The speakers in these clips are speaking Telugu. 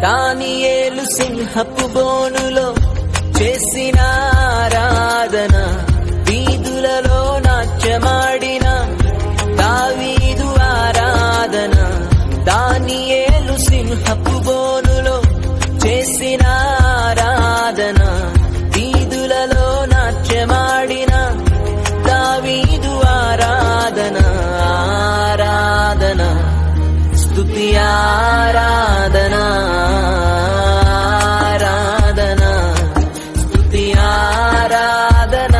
దానియేలు సింహపు బోనులో చేసిన ఆరాధన, వీధులలో నాట్యమాడిన దావీదు ఆరాధన. దానియేలు సింహపు బోనులో చేసిన ఆరాధన, వీధులలో నాట్యమాడిన దావీదు ఆరాధన. ఆరాధన స్తుతి ఆరాధన, ఆరాధన స్తుతి ఆరాధన.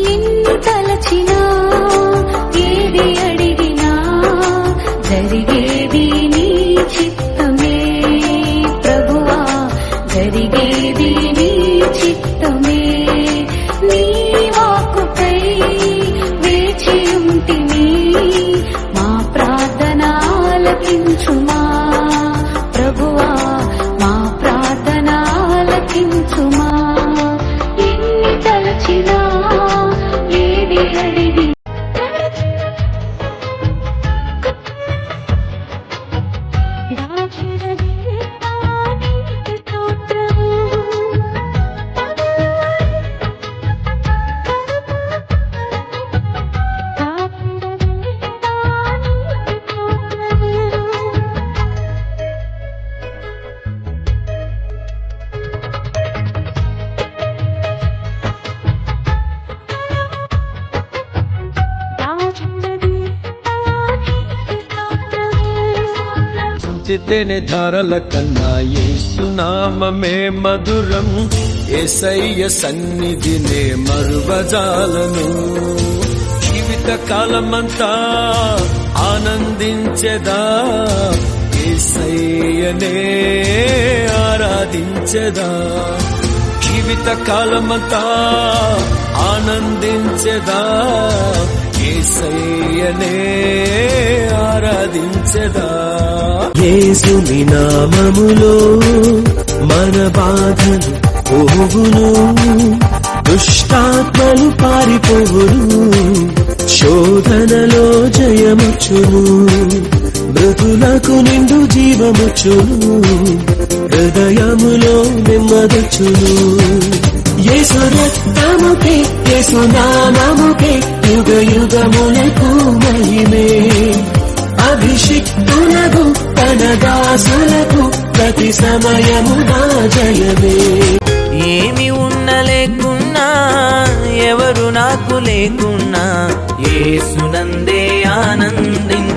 ఎన్ని తలచినా ఏది అడిగినా జరిగేది నీ చిత్తమే ప్రభువా, జరిగేది నీ చిత్తమే. నీ వాక్కుకై వేచి ఉంటిని, మా ప్రార్థన ఆలకించుమా ప్రభువా, మా ప్రార్థన ఆలకించుమా. ఎన్ని తలచినా ఏది అడిగి చితేనే ధారల కన్నా యేసునామమే మధురం, యేసయ్య సన్నిధినే మరువజాలను. జీవిత కాలమంతా ఆనందించెదా, యేసయ్యనే ఆరాధించెదా. జీవిత కాలమంతా ఆనందించెదా, యేసయ్యనే ఆరాధించెదా. యేసుని నామములో మన బాధలు పోవును, దుష్టాత్మలు పారిపోవును, శోధనలో జయముచును, మృతులకు నిండు జీవముచును, హృదయములో నెమ్మదచును. యేసు రక్తముకే యేసు నామముకే యుగ యుగములకు మహిమే. అభిషిక్తులకు తన దాసులకు ప్రతి సమయమునా జయమే. ఏమి ఉన్న లేకున్నా, ఎవరు నాకు లేకున్నా, యేసునందే ఆనందం.